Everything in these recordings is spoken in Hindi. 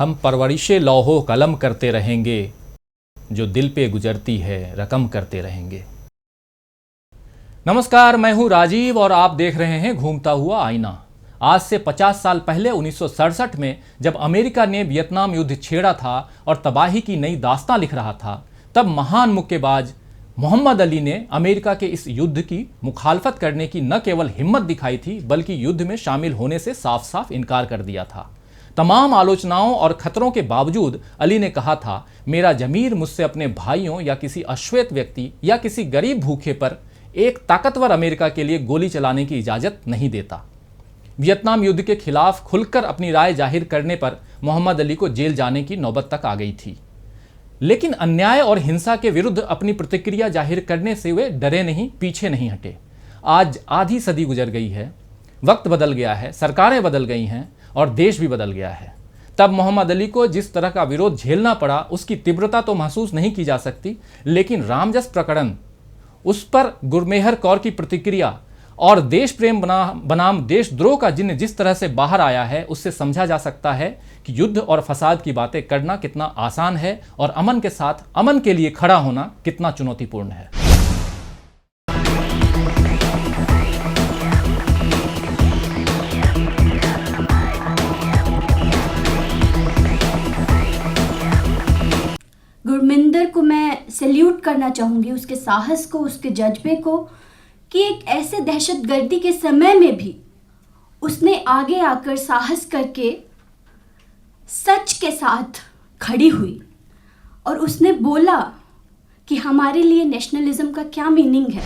हम परवरिशे लौहो कलम करते रहेंगे, जो दिल पे गुजरती है रकम करते रहेंगे। नमस्कार, मैं हूं राजीव और आप देख रहे हैं घूमता हुआ आईना। आज से 50 साल पहले 1967 में जब अमेरिका ने वियतनाम युद्ध छेड़ा था और तबाही की नई दास्तां लिख रहा था, तब महान मुक्केबाज मोहम्मद अली ने अमेरिका के इस युद्ध की मुखालफत करने की न केवल हिम्मत दिखाई थी, बल्कि युद्ध में शामिल होने से साफ साफ इनकार कर दिया था। तमाम आलोचनाओं और खतरों के बावजूद अली ने कहा था, मेरा जमीर मुझसे अपने भाइयों या किसी अश्वेत व्यक्ति या किसी गरीब भूखे पर एक ताकतवर अमेरिका के लिए गोली चलाने की इजाजत नहीं देता। वियतनाम युद्ध के खिलाफ खुलकर अपनी राय जाहिर करने पर मोहम्मद अली को जेल जाने की नौबत तक आ गई थी, लेकिन अन्याय और हिंसा के विरुद्ध अपनी प्रतिक्रिया जाहिर करने से वे डरे नहीं, पीछे नहीं हटे। आज आधी सदी गुजर गई है, वक्त बदल गया है, सरकारें बदल गई हैं और देश भी बदल गया है। तब मोहम्मद अली को जिस तरह का विरोध झेलना पड़ा, उसकी तीव्रता तो महसूस नहीं की जा सकती, लेकिन रामजस प्रकरण, उस पर गुरमेहर कौर की प्रतिक्रिया और देश प्रेम बनाम देशद्रोह का जिन्न जिस तरह से बाहर आया है, उससे समझा जा सकता है कि युद्ध और फसाद की बातें करना कितना आसान है और अमन के साथ अमन के लिए खड़ा होना कितना चुनौतीपूर्ण है। गुरमिंदर को मैं सैल्यूट करना चाहूँगी, उसके साहस को, उसके जज्बे को, कि एक ऐसे दहशतगर्दी के समय में भी उसने आगे आकर साहस करके सच के साथ खड़ी हुई और उसने बोला कि हमारे लिए नेशनलिज्म का क्या मीनिंग है।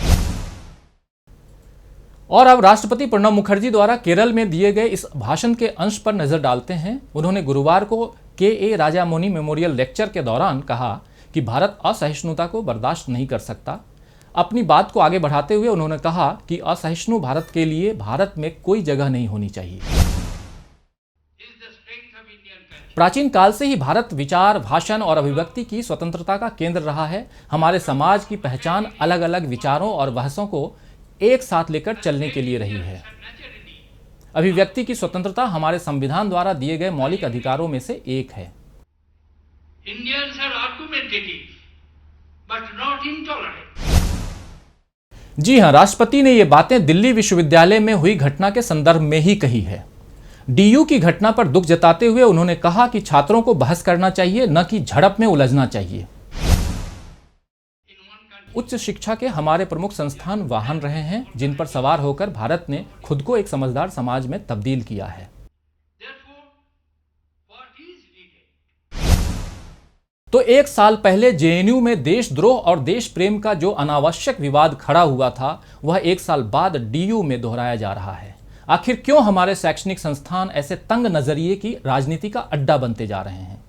और अब राष्ट्रपति प्रणब मुखर्जी द्वारा केरल में दिए गए इस भाषण के अंश पर नजर डालते हैं। उन्होंने गुरुवार को के राजामौनी मेमोरियल लेक्चर के दौरान कहा कि भारत असहिष्णुता को बर्दाश्त नहीं कर सकता। अपनी बात को आगे बढ़ाते हुए उन्होंने कहा कि असहिष्णु भारत के लिए भारत में कोई जगह नहीं होनी चाहिए। प्राचीन काल से ही भारत विचार, भाषण और अभिव्यक्ति की स्वतंत्रता का केंद्र रहा है। हमारे समाज की पहचान अलग अलग विचारों और बहसों को एक साथ लेकर चलने के लिए रही है। अभिव्यक्ति की स्वतंत्रता हमारे संविधान द्वारा दिए गए मौलिक अधिकारों में से एक है। जी हां, राष्ट्रपति ने ये बातें दिल्ली विश्वविद्यालय में हुई घटना के संदर्भ में ही कही है। डीयू की घटना पर दुख जताते हुए उन्होंने कहा कि छात्रों को बहस करना चाहिए, न कि झड़प में उलझना चाहिए। उच्च शिक्षा के हमारे प्रमुख संस्थान वाहन रहे हैं जिन पर सवार होकर भारत ने खुद को एक समझदार समाज में तब्दील किया है। तो एक साल पहले जेएनयू में देशद्रोह और देश प्रेम का जो अनावश्यक विवाद खड़ा हुआ था, वह एक साल बाद डीयू में दोहराया जा रहा है। आखिर क्यों हमारे शैक्षणिक संस्थान ऐसे तंग नजरिए की राजनीति का अड्डा बनते जा रहे हैं?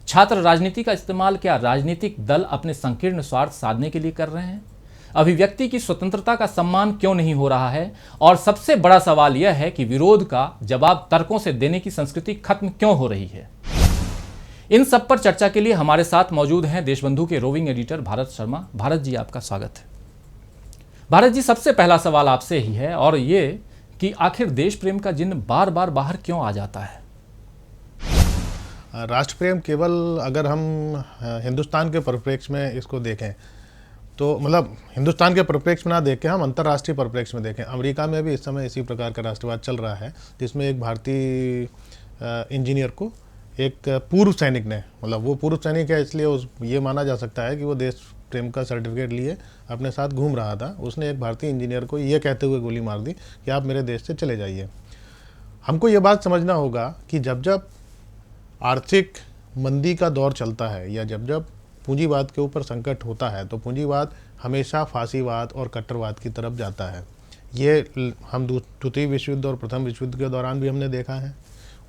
छात्र राजनीति का इस्तेमाल क्या राजनीतिक दल अपने संकीर्ण स्वार्थ साधने के लिए कर रहे हैं? अभिव्यक्ति की स्वतंत्रता का सम्मान क्यों नहीं हो रहा है? और सबसे बड़ा सवाल यह है कि विरोध का जवाब तर्कों से देने की संस्कृति खत्म क्यों हो रही है? इन सब पर चर्चा के लिए हमारे साथ मौजूद हैं देशबंधु के रोविंग एडिटर भारत शर्मा। भारत जी, आपका स्वागत है। भारत जी, सबसे पहला सवाल आपसे ही है और ये कि आखिर देश प्रेम का जिन्न बार बार बाहर क्यों आ जाता है? राष्ट्र प्रेम केवल अगर हम हिंदुस्तान के परिप्रेक्ष्य में इसको देखें तो मतलब हिंदुस्तान के परिप्रेक्ष्य में ना देखें, हम अंतर्राष्ट्रीय परिप्रेक्ष्य में देखें। अमेरिका में भी इस समय इसी प्रकार का राष्ट्रवाद चल रहा है, जिसमें एक भारतीय इंजीनियर को एक पूर्व सैनिक ने, मतलब वो पूर्व सैनिक है इसलिए ये माना जा सकता है कि वो देश प्रेम का सर्टिफिकेट लिए अपने साथ घूम रहा था। उसने एक भारतीय इंजीनियर को ये कहते हुए गोली मार दी कि आप मेरे देश से चले जाइए। हमको ये बात समझना होगा कि जब जब आर्थिक मंदी का दौर चलता है या जब जब पूंजीवाद के ऊपर संकट होता है, तो पूंजीवाद हमेशा फांसीवाद और कट्टरवाद की तरफ जाता है। ये हम द्वितीय विश्व युद्ध और प्रथम विश्व युद्ध के दौरान भी हमने देखा है।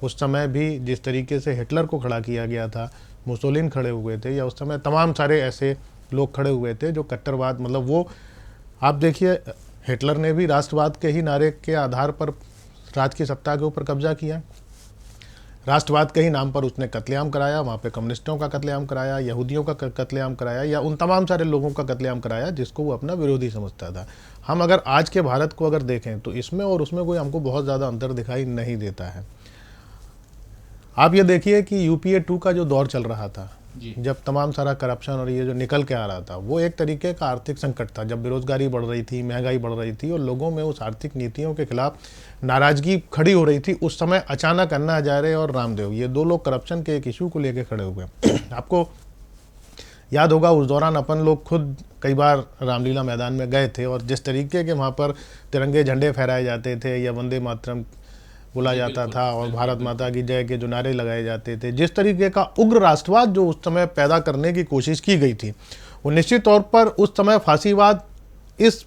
उस समय भी जिस तरीके से हिटलर को खड़ा किया गया था, मुसोलिन खड़े हुए थे, या उस समय तमाम सारे ऐसे लोग खड़े हुए थे जो कट्टरवाद, मतलब वो आप देखिए हिटलर ने भी राष्ट्रवाद के ही नारे के आधार पर राज की सत्ता के ऊपर कब्जा किया। राष्ट्रवाद के ही नाम पर उसने कत्लेआम कराया, वहाँ पे कम्युनिस्टों का कत्लेआम कराया, यहूदियों का कत्लेआम कराया, या उन तमाम सारे लोगों का कत्लेआम कराया जिसको वो अपना विरोधी समझता था। हम अगर आज के भारत को अगर देखें तो इसमें और उसमें कोई हमको बहुत ज़्यादा अंतर दिखाई नहीं देता है। आप ये देखिए कि यूपीए 2 का जो दौर चल रहा था, जी। जब तमाम सारा करप्शन और ये जो निकल के आ रहा था, वो एक तरीके का आर्थिक संकट था, जब बेरोजगारी बढ़ रही थी, महंगाई बढ़ रही थी और लोगों में उस आर्थिक नीतियों के खिलाफ नाराजगी खड़ी हो रही थी। उस समय अचानक अन्ना हजारे और रामदेव, ये 2 लोग करप्शन के एक इशू को लेकर खड़े हुए। आपको याद होगा उस दौरान अपन लोग खुद कई बार रामलीला मैदान में गए थे और जिस तरीके के वहाँ पर तिरंगे झंडे फहराए जाते थे या वंदे मातरम बोला जाता था और भारत माता की जय के जो नारे लगाए जाते थे, जिस तरीके का उग्र राष्ट्रवाद जो उस समय पैदा करने की कोशिश की गई थी, वो निश्चित तौर पर उस समय फांसीवाद इस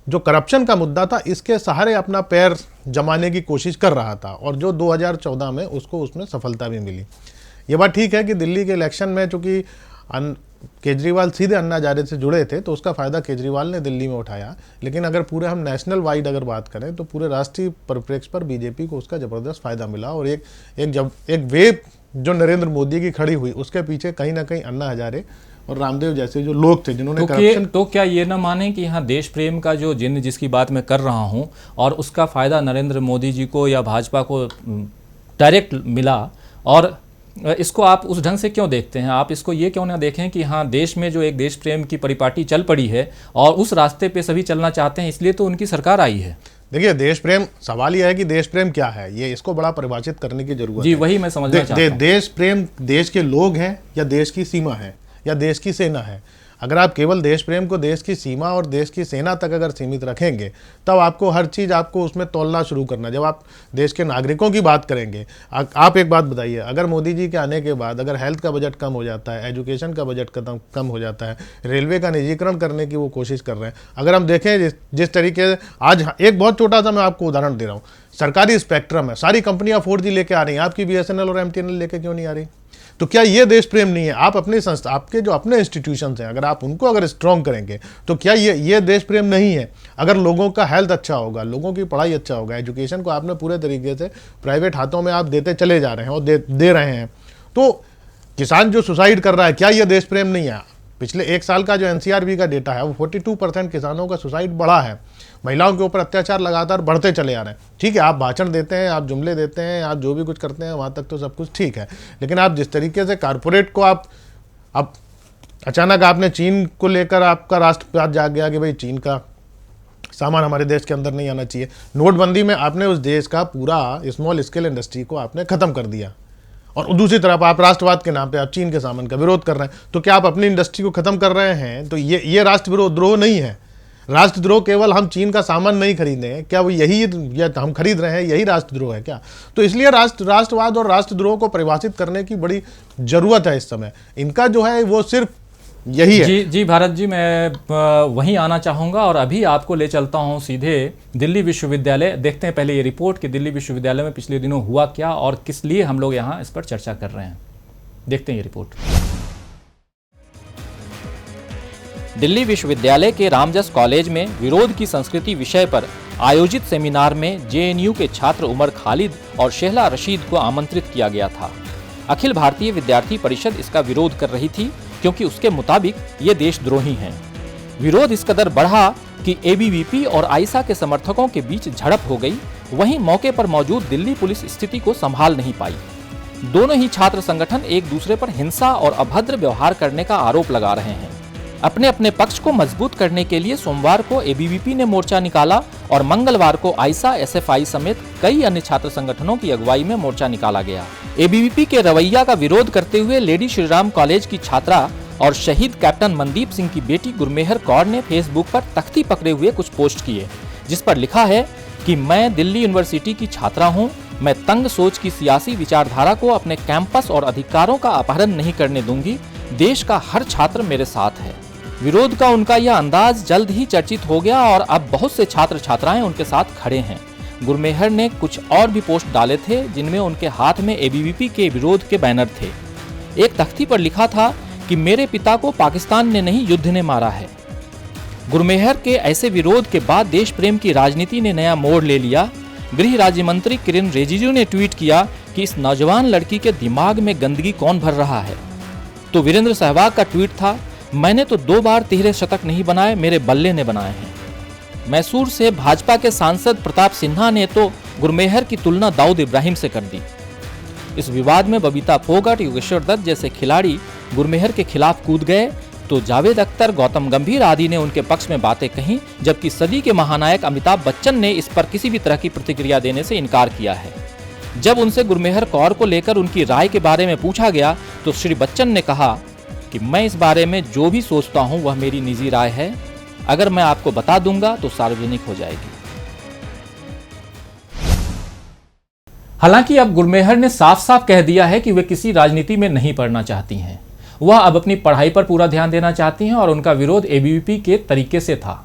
जो करप्शन का मुद्दा था इसके सहारे अपना पैर जमाने की कोशिश कर रहा था और जो 2014 में उसको उसमें सफलता भी मिली। ये बात ठीक है कि दिल्ली के इलेक्शन में चूँकि केजरीवाल सीधे अन्ना हजारे से जुड़े थे तो उसका फ़ायदा केजरीवाल ने दिल्ली में उठाया, लेकिन अगर पूरे हम नेशनल वाइड अगर बात करें तो पूरे राष्ट्रीय परिप्रेक्ष्य पर बीजेपी को उसका ज़बरदस्त फ़ायदा मिला और एक वेव जो नरेंद्र मोदी की खड़ी हुई उसके पीछे कहीं ना कहीं अन्ना हजारे और रामदेव जैसे जो लोग थे जिन्होंने करप्शन। तो क्या ये ना माने कि यहाँ देश प्रेम का जो जिन्न जिसकी बात मैं कर रहा हूँ और उसका फ़ायदा नरेंद्र मोदी जी को या भाजपा को डायरेक्ट मिला, और इसको आप उस ढंग से क्यों देखते हैं? आप इसको ये क्यों ना देखें कि हाँ, देश में जो एक देश प्रेम की परिपाटी चल पड़ी है और उस रास्ते पे सभी चलना चाहते हैं, इसलिए तो उनकी सरकार आई है। देखिए, देश प्रेम, सवाल यह है कि देश प्रेम क्या है, ये इसको बड़ा परिभाषित करने की जरूरत है। जी, वही मैं समझना चाहता हूं। देश प्रेम देश के लोग हैं या देश की सीमा है या देश की सेना है? अगर आप केवल देश प्रेम को देश की सीमा और देश की सेना तक अगर सीमित रखेंगे तब आपको हर चीज़ आपको उसमें तोलना शुरू करना। जब आप देश के नागरिकों की बात करेंगे, आप एक बात बताइए, अगर मोदी जी के आने के बाद अगर हेल्थ का बजट कम हो जाता है, एजुकेशन का बजट कम हो जाता है, रेलवे का निजीकरण करने की वो कोशिश कर रहे हैं, अगर हम देखें जिस तरीके से आज एक बहुत छोटा सा मैं आपको उदाहरण दे रहा हूँ, सरकारी स्पेक्ट्रम है, सारी कंपनियां 4G लेके आ रही हैं, आपकी BSNL और MTNL लेके क्यों नहीं आ रही? तो क्या ये देश प्रेम नहीं है? आप अपनी संस्था, आपके जो अपने इंस्टीट्यूशंस हैं, अगर आप उनको अगर स्ट्रॉन्ग करेंगे तो क्या ये देश प्रेम नहीं है? अगर लोगों का हेल्थ अच्छा होगा, लोगों की पढ़ाई अच्छा होगा, एजुकेशन को आपने पूरे तरीके से प्राइवेट हाथों में आप देते चले जा रहे हैं और दे रहे हैं, तो किसान जो सुसाइड कर रहा है, क्या ये देश प्रेम नहीं है? पिछले 1 साल का जो NCRB का डेटा है वो 42% किसानों का सुसाइड बढ़ा है। महिलाओं के ऊपर अत्याचार लगातार बढ़ते चले आ रहे हैं। ठीक है, आप भाषण देते हैं, आप जुमले देते हैं, आप जो भी कुछ करते हैं वहाँ तक तो सब कुछ ठीक है, लेकिन आप जिस तरीके से कारपोरेट को आप अचानक आपने चीन को लेकर आपका राष्ट्रवाद जाग गया कि भाई चीन का सामान हमारे देश के अंदर नहीं आना चाहिए। नोटबंदी में आपने उस देश का पूरा स्मॉल स्केल इंडस्ट्री को आपने ख़त्म कर दिया और दूसरी तरफ आप राष्ट्रवाद के नाम पे आप चीन के सामान का विरोध कर रहे हैं। तो क्या आप अपनी इंडस्ट्री को खत्म कर रहे हैं? तो ये राष्ट्रद्रोह नहीं है। राष्ट्रद्रोह केवल हम चीन का सामान नहीं खरीदे हैं, क्या वो यही या हम खरीद रहे हैं, यही राष्ट्रद्रोह है क्या? तो इसलिए राष्ट्रवाद और राष्ट्रद्रोह को परिभाषित करने की बड़ी जरूरत है इस समय। इनका जो है वो सिर्फ यही है। जी भारत जी, मैं वहीं आना चाहूँगा और अभी आपको ले चलता हूँ सीधे दिल्ली विश्वविद्यालय। देखते हैं पहले ये रिपोर्ट कि दिल्ली विश्वविद्यालय में पिछले दिनों हुआ क्या और किस लिए हम लोग यहाँ इस पर चर्चा कर रहे हैं। देखते हैं ये रिपोर्ट। दिल्ली विश्वविद्यालय के रामजस कॉलेज में विरोध की संस्कृति विषय पर आयोजित सेमिनार में JNU के छात्र उमर खालिद और शेहला रशीद को आमंत्रित किया गया था। अखिल भारतीय विद्यार्थी परिषद इसका विरोध कर रही थी क्योंकि उसके मुताबिक ये देशद्रोही हैं। विरोध इस कदर बढ़ा कि ABVP और आइसा के समर्थकों के बीच झड़प हो गई। वहीं मौके पर मौजूद दिल्ली पुलिस स्थिति को संभाल नहीं पाई। दोनों ही छात्र संगठन एक दूसरे पर हिंसा और अभद्र व्यवहार करने का आरोप लगा रहे हैं। अपने अपने पक्ष को मजबूत करने के लिए सोमवार को ABVP ने मोर्चा निकाला और मंगलवार को आइसा, SFI समेत कई अन्य छात्र संगठनों की अगुवाई में मोर्चा निकाला गया। ABVP के रवैया का विरोध करते हुए लेडी श्रीराम कॉलेज की छात्रा और शहीद कैप्टन मनदीप सिंह की बेटी गुरमेहर कौर ने फेसबुक पर तख्ती पकड़े हुए कुछ पोस्ट किए, जिस पर लिखा है कि मैं दिल्ली यूनिवर्सिटी की छात्रा हूँ। मैं तंग सोच की सियासी विचारधारा को अपने कैंपस और अधिकारों का अपहरण नहीं करने दूंगी। देश का हर छात्र मेरे साथ है। विरोध का उनका यह अंदाज जल्द ही चर्चित हो गया और अब बहुत से छात्र छात्राएं उनके साथ खड़े हैं। गुरमेहर ने कुछ और भी पोस्ट डाले थे जिनमें उनके हाथ में ABVP के विरोध के बैनर थे। एक तख्ती पर लिखा था कि मेरे पिता को पाकिस्तान ने नहीं युद्ध ने मारा है। गुरमेहर के ऐसे विरोध के बाद देश प्रेम की राजनीति ने नया मोड़ ले लिया। गृह राज्य मंत्री किरेन रिजिजू ने ट्वीट किया कि इस नौजवान लड़की के दिमाग में गंदगी कौन भर रहा है। तो वीरेंद्र सहवाग का ट्वीट था, मैंने तो 2 बार तिहरे शतक नहीं बनाए, मेरे बल्ले ने बनाए हैं। मैसूर से भाजपा के सांसद प्रताप सिन्हा ने तो गुरमेहर की तुलना दाऊद इब्राहिम से कर दी। इस विवाद में बबीता फोगाट, योगेश्वर दत्त जैसे खिलाड़ी गुरमेहर के खिलाफ कूद गए तो जावेद अख्तर, गौतम गंभीर आदि ने उनके पक्ष में बातें कहीं, जबकि सदी के महानायक अमिताभ बच्चन ने इस पर किसी भी तरह की प्रतिक्रिया देने से इनकार किया है। जब उनसे गुरमेहर कौर को लेकर उनकी राय के बारे में पूछा गया तो श्री बच्चन ने कहा कि मैं इस बारे में जो भी सोचता हूं वह मेरी निजी राय है, अगर मैं आपको बता दूंगा तो सार्वजनिक हो जाएगी। हालांकि अब गुरमेहर ने साफ साफ कह दिया है कि वे किसी राजनीति में नहीं पढ़ना चाहती हैं। वह अब अपनी पढ़ाई पर पूरा ध्यान देना चाहती हैं और उनका विरोध एबीवीपी के तरीके से था।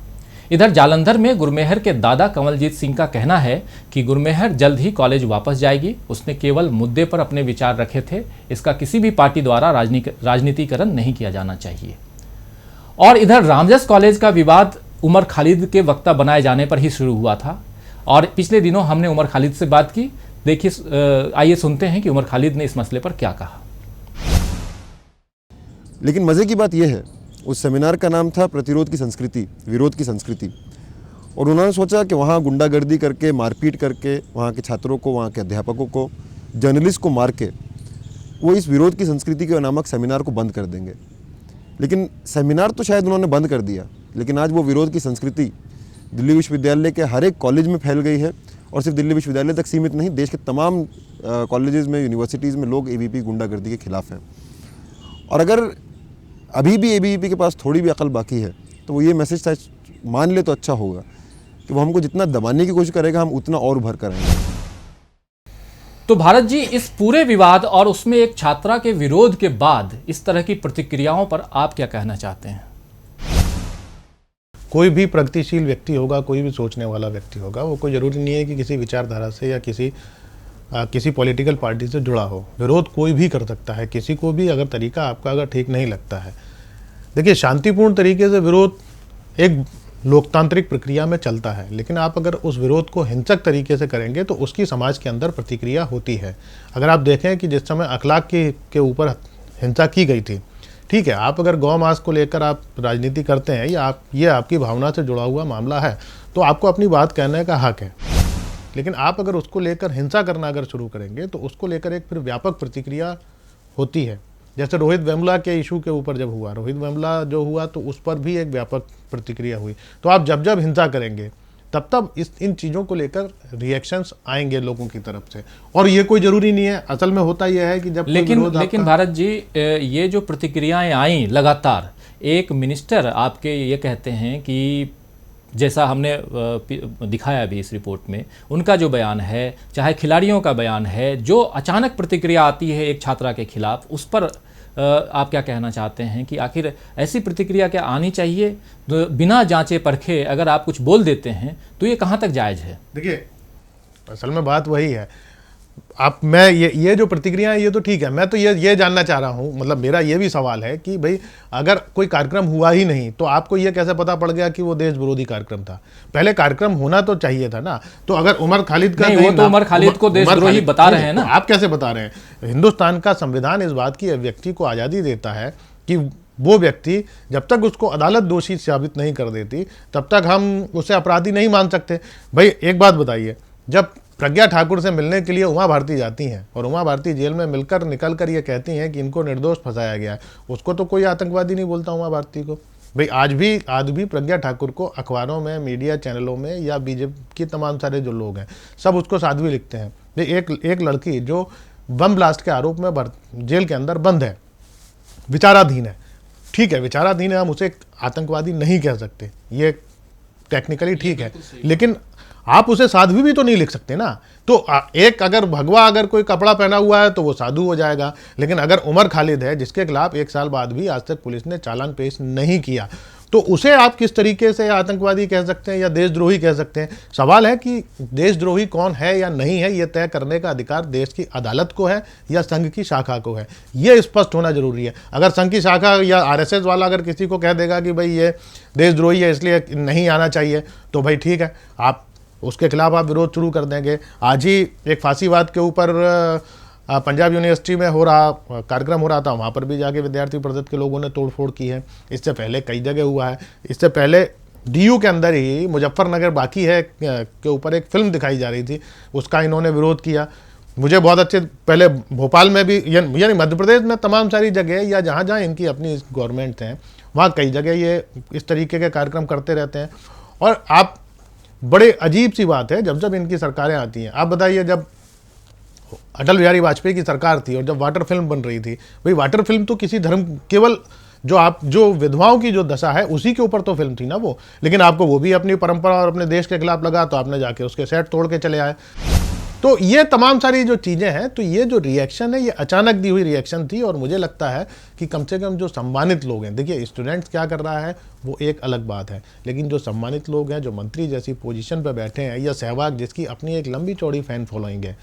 इधर जालंधर में गुरमेहर के दादा कंवलजीत सिंह का कहना है कि गुरमेहर जल्द ही कॉलेज वापस जाएगी। उसने केवल मुद्दे पर अपने विचार रखे थे, इसका किसी भी पार्टी द्वारा राजनीतिकरण नहीं किया जाना चाहिए। और इधर रामजस कॉलेज का विवाद उमर खालिद के वक्ता बनाए जाने पर ही शुरू हुआ था और पिछले दिनों हमने उमर खालिद से बात की। देखिए, आइए सुनते हैं कि उमर खालिद ने इस मसले पर क्या कहा। लेकिन मज़े की बात यह है, उस सेमिनार का नाम था प्रतिरोध की संस्कृति, विरोध की संस्कृति, और उन्होंने सोचा कि वहाँ गुंडागर्दी करके, मारपीट करके वहाँ के छात्रों को, वहाँ के अध्यापकों को, जर्नलिस्ट को मार के वो इस विरोध की संस्कृति के नामक सेमिनार को बंद कर देंगे। लेकिन सेमिनार तो शायद उन्होंने बंद कर दिया, लेकिन आज वो विरोध की संस्कृति दिल्ली विश्वविद्यालय के हर एक कॉलेज में फैल गई है और सिर्फ दिल्ली विश्वविद्यालय तक सीमित नहीं, देश के तमाम कॉलेजेस में, यूनिवर्सिटीज़ में लोग एबीवीपी गुंडागर्दी के खिलाफ हैं। और अगर अभी भी एबीवीपी के पास थोड़ी भी अकल बाकी है तो वो ये मैसेज मान ले तो अच्छा होगा कि वो हमको जितना दबाने की कोशिश करेगा हम उतना और उभर कर आएंगे। तो भारत जी, इस पूरे विवाद और उसमें एक छात्रा के विरोध के बाद इस तरह की प्रतिक्रियाओं पर आप क्या कहना चाहते हैं? कोई भी प्रगतिशील व्यक्ति होगा, कोई भी सोचने वाला व्यक्ति होगा, वो कोई ज़रूरी नहीं है कि किसी विचारधारा से या किसी पॉलिटिकल पार्टी से जुड़ा हो। विरोध कोई भी कर सकता है, किसी को भी, अगर तरीका आपका अगर ठीक नहीं लगता है। देखिए, शांतिपूर्ण तरीके से विरोध एक लोकतांत्रिक प्रक्रिया में चलता है, लेकिन आप अगर उस विरोध को हिंसक तरीके से करेंगे तो उसकी समाज के अंदर प्रतिक्रिया होती है। अगर आप देखें कि जिस समय अखलाक के ऊपर हिंसा की गई थी, ठीक है, आप अगर गौ मांस को लेकर आप राजनीति करते हैं या ये आपकी भावना से जुड़ा हुआ मामला है तो आपको अपनी बात कहने का हक है। लेकिन आप अगर उसको लेकर हिंसा करना अगर शुरू करेंगे तो उसको लेकर एक फिर व्यापक प्रतिक्रिया होती है। जैसे रोहित वेमुला के इशू के ऊपर जब हुआ, रोहित वेमुला जो हुआ तो उस पर भी एक व्यापक प्रतिक्रिया हुई। तो आप जब हिंसा करेंगे तब इन चीज़ों को लेकर रिएक्शंस आएंगे लोगों की तरफ से। और ये कोई ज़रूरी नहीं है, असल में होता यह है कि जब लेकिन भारत जी, ये जो प्रतिक्रियाएं आई लगातार, एक मिनिस्टर आपके ये कहते हैं कि जैसा हमने दिखाया भी इस रिपोर्ट में, उनका जो बयान है, चाहे खिलाड़ियों का बयान है, जो अचानक प्रतिक्रिया आती है एक छात्रा के खिलाफ, उस पर आप क्या कहना चाहते हैं कि आखिर ऐसी प्रतिक्रिया क्या आनी चाहिए? तो बिना जांचे परखे अगर आप कुछ बोल देते हैं तो ये कहाँ तक जायज़ है? देखिए, असल में बात वही है। मैं ये जो प्रतिक्रिया है ये तो ठीक है। मैं तो ये जानना चाह रहा हूँ, मतलब मेरा ये भी सवाल है कि भाई अगर कोई कार्यक्रम हुआ ही नहीं तो आपको ये कैसे पता पड़ गया कि वो देश विरोधी कार्यक्रम था? पहले कार्यक्रम होना तो चाहिए था ना। तो अगर उमर खालिद का नहीं, वो तो उमर खालिद को देशद्रोही बता रहे हैं ना। आप कैसे बता रहे हैं? हिंदुस्तान का संविधान इस बात की व्यक्ति को आज़ादी देता है कि वो व्यक्ति जब तक उसको अदालत दोषी साबित नहीं कर देती तब तक हम उसे अपराधी नहीं मान सकते। भाई एक बात बताइए, जब प्रज्ञा ठाकुर से मिलने के लिए उमा भारती जाती हैं और उमा भारती जेल में निकल कर ये कहती हैं कि इनको निर्दोष फंसाया गया है, उसको तो कोई आतंकवादी नहीं बोलता उमा भारती को। भाई आज भी प्रज्ञा ठाकुर को अखबारों में, मीडिया चैनलों में या बीजेपी के तमाम सारे जो लोग हैं सब उसको साध्वी लिखते हैं। एक लड़की जो बम ब्लास्ट के आरोप में जेल के अंदर बंद है, विचाराधीन है, ठीक है, विचाराधीन है, हम उसे आतंकवादी नहीं कह सकते, ये टेक्निकली ठीक है, लेकिन आप उसे साध्वी भी तो नहीं लिख सकते ना। तो एक अगर भगवा अगर कोई कपड़ा पहना हुआ है तो वो साधु हो जाएगा, लेकिन अगर उमर खालिद है जिसके खिलाफ 1 साल बाद भी आज तक पुलिस ने चालान पेश नहीं किया तो उसे आप किस तरीके से आतंकवादी कह सकते हैं या देशद्रोही कह सकते हैं? सवाल है कि देशद्रोही कौन है या नहीं है, ये तय करने का अधिकार देश की अदालत को है या संघ की शाखा को है, ये स्पष्ट होना जरूरी है। अगर संघ की शाखा या आरएसएस वाला अगर किसी को कह देगा कि भाई ये देशद्रोही है इसलिए नहीं आना चाहिए तो भाई ठीक है, आप उसके खिलाफ आप विरोध शुरू कर देंगे। आज ही एक फांसीवाद के ऊपर पंजाब यूनिवर्सिटी में कार्यक्रम हो रहा था, वहाँ पर भी जाके विद्यार्थी परिषद के लोगों ने तोड़फोड़ की है। इससे पहले कई जगह हुआ है। इससे पहले डीयू के अंदर ही मुजफ्फरनगर बाकी है के ऊपर एक फिल्म दिखाई जा रही थी, उसका इन्होंने विरोध किया। मुझे बहुत अच्छे, पहले भोपाल में भी यानी मध्य प्रदेश में तमाम सारी जगह या जहाँ जहाँ इनकी अपनी गवर्नमेंट हैं वहाँ कई जगह ये इस तरीके के कार्यक्रम करते रहते हैं। और आप, बड़े अजीब सी बात है, जब जब इनकी सरकारें आती हैं, आप बताइए जब अटल बिहारी वाजपेयी की सरकार थी और जब वाटर फिल्म बन रही थी, भाई वाटर फिल्म तो किसी धर्म, केवल जो विधवाओं की जो दशा है उसी के ऊपर तो फिल्म थी ना वो, लेकिन आपको वो भी अपनी परंपरा और अपने देश के खिलाफ लगा तो आपने जाके उसके सेट तोड़ के चले आए। तो ये तमाम सारी जो चीज़ें हैं, तो ये जो रिएक्शन है ये अचानक दी हुई रिएक्शन थी। और मुझे लगता है कि कम से कम जो सम्मानित लोग हैं, देखिए स्टूडेंट्स क्या कर रहा है वो एक अलग बात है, लेकिन जो सम्मानित लोग हैं, जो मंत्री जैसी पोजीशन पर बैठे हैं, या सहवाग जिसकी अपनी एक लंबी चौड़ी फैन फॉलोइंग है,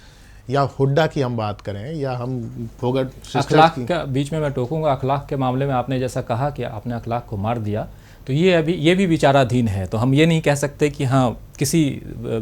या हुड्डा की हम बात करें, या हम फोगट अखलाक का बीच में मैं टोकूंगा। अखलाक के मामले में आपने जैसा कहा कि आपने अखलाक को मार दिया, तो ये भी विचाराधीन है, तो हम ये नहीं कह सकते कि हाँ किसी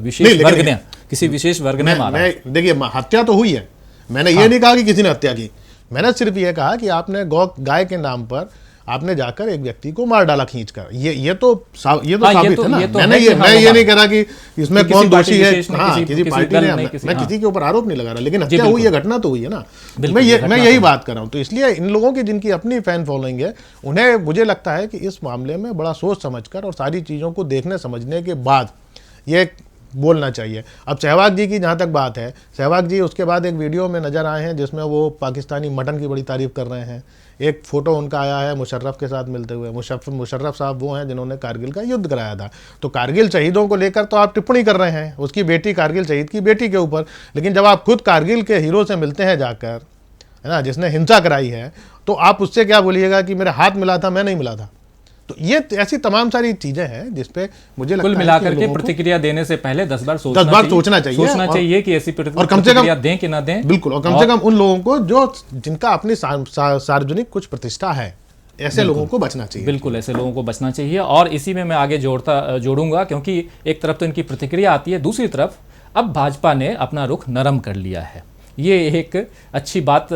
विशेष वर्ग ने मारा। देखिए हत्या तो हुई है, मैंने ये नहीं कहा कि किसी ने हत्या की, मैंने सिर्फ ये कहा कि आपने गाय के नाम पर आपने जाकर एक व्यक्ति को मार डाला खींचकर। ये तो साबित है ना। मैं ये नहीं कह रहा कि इसमें कौन दोषी है, हाँ किसी पार्टी ने, मैं किसी के ऊपर आरोप नहीं लगा रहा, लेकिन हत्या हुई है, घटना तो हुई है ना। मैं यही बात कर रहा हूँ। तो इसलिए इन लोगों की जिनकी अपनी फैन फॉलोइंग है, उन्हें मुझे लगता है कि इस मामले में बड़ा सोच समझकर और सारी चीज़ों को देखने समझने के बाद ये बोलना चाहिए। अब सहवाग जी की जहाँ तक बात है, सहवाग जी उसके बाद एक वीडियो में नज़र आए हैं जिसमें वो पाकिस्तानी मटन की बड़ी तारीफ़ कर रहे हैं। एक फ़ोटो उनका आया है मुशर्रफ के साथ मिलते हुए। मुशर्रफ साहब वो हैं जिन्होंने कारगिल का युद्ध कराया था। तो कारगिल शहीदों को लेकर तो आप टिप्पणी कर रहे हैं, उसकी बेटी, कारगिल शहीद की बेटी के ऊपर, लेकिन जब आप खुद कारगिल के हीरो से मिलते हैं जाकर, है ना, जिसने हिंसा कराई है, तो आप उससे क्या बोलिएगा कि मेरे हाथ मिला था, मैं नहीं मिला था। तो ये ऐसी तमाम सारी चीजें हैं जिसपे मुझे लगता है कुल मिलाकर के प्रतिक्रिया देने से पहले 10 बार सोचना चाहिए कि ऐसी प्रतिक्रिया दें कि ना दें। बिल्कुल, और कम से कम उन लोगों को जिनका अपनी सार्वजनिक कुछ प्रतिष्ठा है, ऐसे लोगों को बचना चाहिए। बिल्कुल, ऐसे लोगों को बचना चाहिए। और इसी में मैं आगे जोड़ूंगा, क्योंकि एक तरफ तो इनकी प्रतिक्रिया आती है, दूसरी तरफ अब भाजपा ने अपना रुख नरम कर लिया है। ये एक अच्छी बात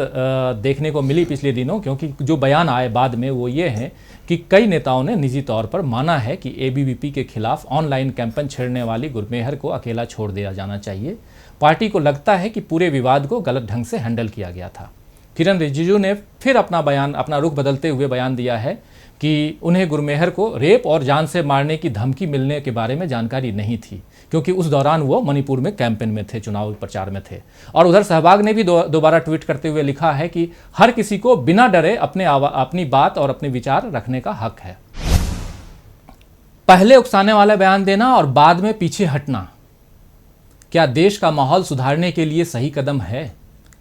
देखने को मिली पिछले दिनों, क्योंकि जो बयान आए बाद में वो ये है कि कई नेताओं ने निजी तौर पर माना है कि एबीवीपी के खिलाफ ऑनलाइन कैंपेन छेड़ने वाली गुरमेहर को अकेला छोड़ दिया जाना चाहिए। पार्टी को लगता है कि पूरे विवाद को गलत ढंग से हैंडल किया गया था। किरण रिजिजू ने फिर अपना रुख बदलते हुए बयान दिया है कि उन्हें गुरमेहर को रेप और जान से मारने की धमकी मिलने के बारे में जानकारी नहीं थी, क्योंकि उस दौरान वो मणिपुर में कैंपेन में थे, चुनाव प्रचार में थे। और उधर सहवाग ने भी दोबारा ट्वीट करते हुए लिखा है कि हर किसी को बिना डरे अपनी बात और अपने विचार रखने का हक है। पहले उकसाने वाला बयान देना और बाद में पीछे हटना, क्या देश का माहौल सुधारने के लिए सही कदम है?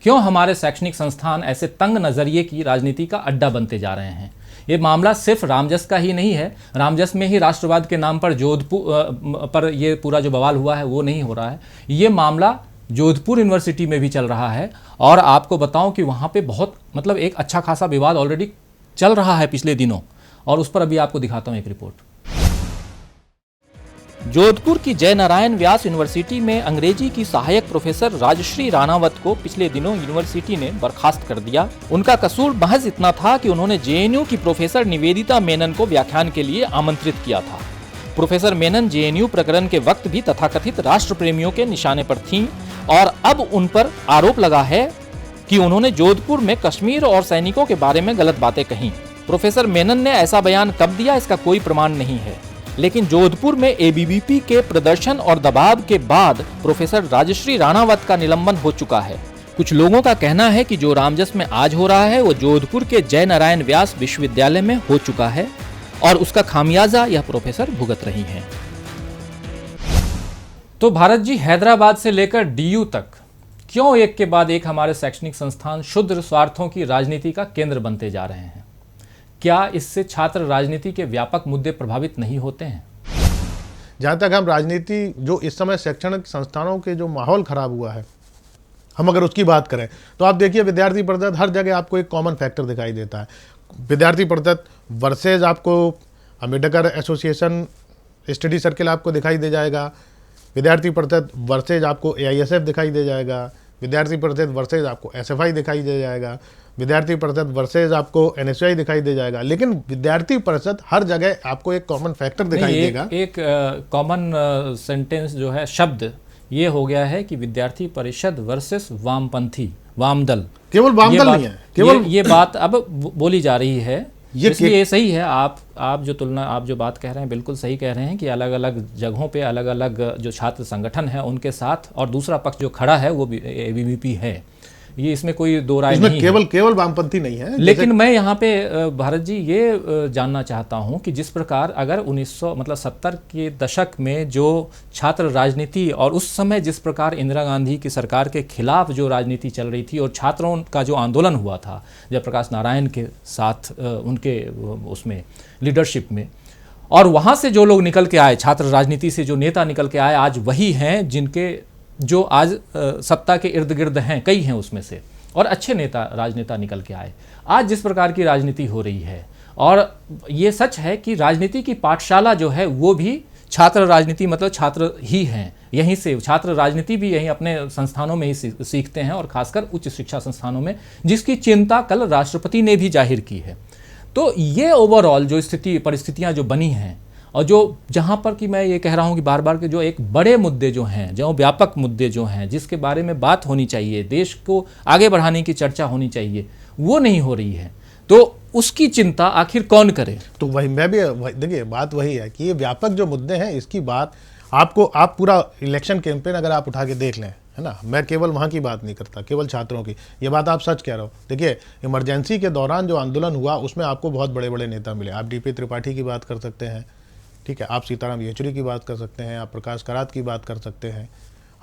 क्यों हमारे शैक्षणिक संस्थान ऐसे तंग नजरिए की राजनीति का अड्डा बनते जा रहे हैं? ये मामला सिर्फ रामजस का ही नहीं है। रामजस में ही राष्ट्रवाद के नाम पर जोधपुर पर ये पूरा जो बवाल हुआ है वो नहीं हो रहा है। ये मामला जोधपुर यूनिवर्सिटी में भी चल रहा है, और आपको बताऊं कि वहाँ पे बहुत एक अच्छा खासा विवाद ऑलरेडी चल रहा है पिछले दिनों, और उस पर अभी आपको दिखाता हूँ एक रिपोर्ट। जोधपुर की जय नारायण व्यास यूनिवर्सिटी में अंग्रेजी की सहायक प्रोफेसर राजश्री राणावत को पिछले दिनों यूनिवर्सिटी ने बर्खास्त कर दिया। उनका कसूर महज इतना था कि उन्होंने जेएनयू की प्रोफेसर निवेदिता मेनन को व्याख्यान के लिए आमंत्रित किया था। प्रोफेसर मेनन जेएनयू प्रकरण के वक्त भी तथाकथित राष्ट्र प्रेमियों के निशाने पर थीं, और अब उन पर आरोप लगा है कि उन्होंने जोधपुर में कश्मीर और सैनिकों के बारे में गलत बातें कहीं। प्रोफेसर मेनन ने ऐसा बयान कब दिया, इसका कोई प्रमाण नहीं है, लेकिन जोधपुर में एबीवीपी के प्रदर्शन और दबाव के बाद प्रोफेसर राजश्री राणावत का निलंबन हो चुका है। कुछ लोगों का कहना है कि जो रामजस में आज हो रहा है वो जोधपुर के जय नारायण व्यास विश्वविद्यालय में हो चुका है, और उसका खामियाजा यह प्रोफेसर भुगत रही हैं। तो भारत जी, हैदराबाद से लेकर डीयू तक क्यों एक के बाद एक हमारे शैक्षणिक संस्थान शुद्ध स्वार्थों की राजनीति का केंद्र बनते जा रहे हैं? क्या इससे छात्र राजनीति के व्यापक मुद्दे प्रभावित नहीं होते हैं? जहाँ तक हम राजनीति, जो इस समय शैक्षणिक संस्थानों के जो माहौल खराब हुआ है, हम अगर उसकी बात करें तो आप देखिए विद्यार्थी परिषद, हर जगह आपको एक कॉमन फैक्टर दिखाई देता है। विद्यार्थी परिषद वर्सेज आपको अम्बेडकर एसोसिएशन स्टडी सर्किल आपको दिखाई दे जाएगा, विद्यार्थी परिषद वर्सेज आपको AISF दिखाई दे जाएगा, विद्यार्थी परिषद वर्सेज आपको SFI दिखाई दे जाएगा, विद्यार्थी परिषद वर्सेज आपको NSUI दिखाई दे जाएगा। लेकिन विद्यार्थी परिषद हर जगह आपको एक कॉमन फैक्टर दिखाई देगा, एक कॉमन सेंटेंस जो है, शब्द ये हो गया है कि विद्यार्थी परिषद वर्सेस वामपंथी वामदल। केवल वामदल नहीं है, केवल ये बात अब बोली जा रही है। ये इसलिए ये सही है, आप जो बात कह रहे हैं बिल्कुल सही कह रहे हैं कि अलग अलग जगहों पे अलग अलग जो छात्र संगठन है उनके साथ, और दूसरा पक्ष जो खड़ा है वो भी एबीवीपी है, ये इसमें कोई दो राय नहीं है। केवल वामपंथी नहीं है। लेकिन मैं यहाँ पे भारत जी ये जानना चाहता हूँ कि जिस प्रकार अगर 1970 के दशक में जो छात्र राजनीति और उस समय जिस प्रकार इंदिरा गांधी की सरकार के खिलाफ जो राजनीति चल रही थी और छात्रों का जो आंदोलन हुआ था जयप्रकाश नारायण के साथ उनके उसमें लीडरशिप में, और वहाँ से जो लोग निकल के आए, छात्र राजनीति से जो नेता निकल के आए, आज वही हैं जिनके जो आज सत्ता के इर्द गिर्द हैं, कई हैं उसमें से, और अच्छे राजनेता निकल के आए। आज जिस प्रकार की राजनीति हो रही है, और ये सच है कि राजनीति की पाठशाला जो है वो भी छात्र राजनीति मतलब छात्र ही हैं, यहीं से छात्र राजनीति भी यहीं अपने संस्थानों में ही सीखते हैं, और खासकर उच्च शिक्षा संस्थानों में, जिसकी चिंता कल राष्ट्रपति ने भी जाहिर की है। तो ये ओवरऑल जो परिस्थितियाँ जो बनी हैं, और जो जहाँ पर कि मैं ये कह रहा हूँ कि बार बार के जो एक बड़े मुद्दे जो हैं, जो व्यापक मुद्दे जो हैं, जिसके बारे में बात होनी चाहिए, देश को आगे बढ़ाने की चर्चा होनी चाहिए, वो नहीं हो रही है। तो उसकी चिंता आखिर कौन करे? तो वही मैं भी देखिए, बात वही है कि ये व्यापक जो मुद्दे हैं, इसकी बात आप पूरा इलेक्शन कैंपेन अगर आप उठा के देख लें, है ना, मैं केवल वहाँ की बात नहीं करता, केवल छात्रों की, ये बात आप सच कह रहे हो। देखिए, इमरजेंसी के दौरान जो आंदोलन हुआ उसमें आपको बहुत बड़े बड़े नेता मिले। आप डीपी त्रिपाठी की बात कर सकते हैं, ठीक है, आप सीताराम येचुरी की बात कर सकते हैं, आप प्रकाश करात की बात कर सकते हैं,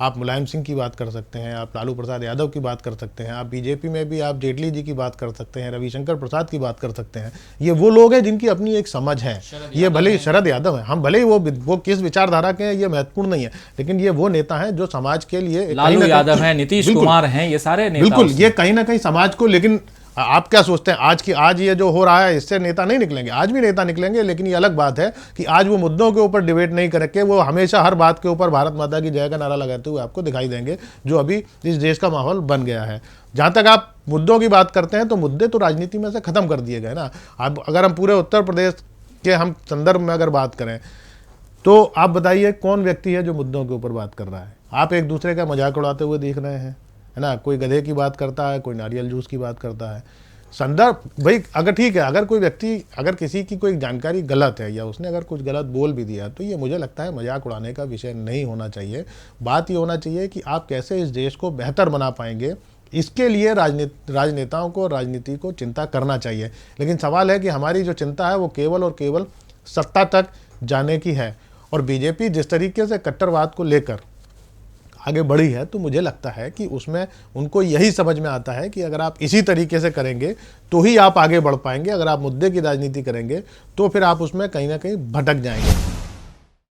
आप मुलायम सिंह की बात कर सकते हैं, आप लालू प्रसाद यादव की बात कर सकते हैं, आप बीजेपी में भी आप जेटली जी की बात कर सकते हैं, रविशंकर प्रसाद की बात कर सकते हैं। ये वो लोग हैं जिनकी अपनी एक समझ है। ये भले ही शरद यादव है, हम भले ही वो किस विचारधारा के हैं ये महत्वपूर्ण नहीं है, लेकिन ये वो नेता हैं जो समाज के लिए, लालू यादव हैं, नीतीश कुमार हैं, ये सारे नेता, बिल्कुल, ये कहीं ना कहीं समाज को, लेकिन आप क्या सोचते हैं आज ये जो हो रहा है इससे नेता नहीं निकलेंगे? आज भी नेता निकलेंगे, लेकिन ये अलग बात है कि आज वो मुद्दों के ऊपर डिबेट नहीं करके वो हमेशा हर बात के ऊपर भारत माता की जय का नारा लगाते हुए आपको दिखाई देंगे, जो अभी इस देश का माहौल बन गया है। जहाँ तक आप मुद्दों की बात करते हैं, तो मुद्दे तो राजनीति में से खत्म कर दिए गए ना। अब अगर हम पूरे उत्तर प्रदेश के हम संदर्भ में अगर बात करें, तो आप बताइए कौन व्यक्ति है जो मुद्दों के ऊपर बात कर रहा है? आप एक दूसरे का मजाक उड़ाते हुए देख रहे हैं, है ना। कोई गधे की बात करता है, कोई नारियल जूस की बात करता है। संदर्भ भाई, अगर ठीक है, अगर कोई व्यक्ति, अगर किसी की कोई जानकारी गलत है या उसने अगर कुछ गलत बोल भी दिया, तो ये मुझे लगता है मजाक उड़ाने का विषय नहीं होना चाहिए। बात ये होना चाहिए कि आप कैसे इस देश को बेहतर बना पाएंगे, इसके लिए राजनेताओं को, राजनीति को चिंता करना चाहिए। लेकिन सवाल है कि हमारी जो चिंता है वो केवल और केवल सत्ता तक जाने की है। और बीजेपी जिस तरीके से कट्टरवाद को लेकर आगे बढ़ी है, तो मुझे लगता है कि उसमें उनको यही समझ में आता है कि अगर आप इसी तरीके से करेंगे तो ही आप आगे बढ़ पाएंगे। अगर आप मुद्दे की राजनीति करेंगे तो फिर आप उसमें कहीं ना कहीं भटक जाएंगे।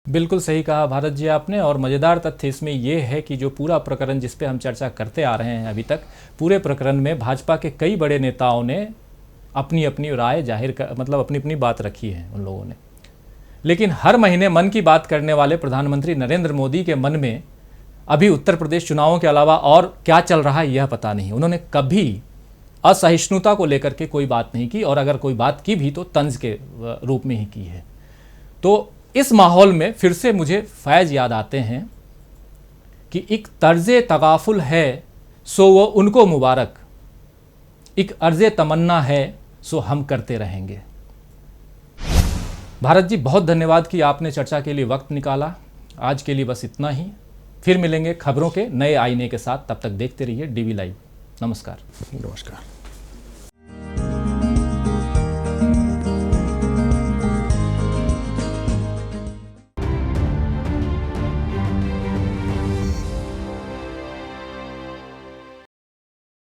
बिल्कुल सही कहा भारत जी आपने। और मज़ेदार तथ्य इसमें यह है कि जो पूरा प्रकरण जिस पे हम चर्चा करते आ रहे हैं अभी तक, पूरे प्रकरण में भाजपा के कई बड़े नेताओं ने अपनी अपनी राय मतलब अपनी अपनी बात रखी है उन लोगों ने। लेकिन हर महीने मन की बात करने वाले प्रधानमंत्री नरेंद्र मोदी के मन में अभी उत्तर प्रदेश चुनावों के अलावा और क्या चल रहा है यह पता नहीं। उन्होंने कभी असहिष्णुता को लेकर के कोई बात नहीं की, और अगर कोई बात की भी तो तंज के रूप में ही की है। तो इस माहौल में फिर से मुझे फैज़ याद आते हैं कि एक तर्ज़े तगाफुल है सो वो उनको मुबारक, एक अर्ज़े तमन्ना है सो हम करते रहेंगे। भारत जी, बहुत धन्यवाद कि आपने चर्चा के लिए वक्त निकाला। आज के लिए बस इतना ही। फिर मिलेंगे खबरों के नए आईने के साथ। तब तक देखते रहिए डीवी लाइव। नमस्कार। नमस्कार।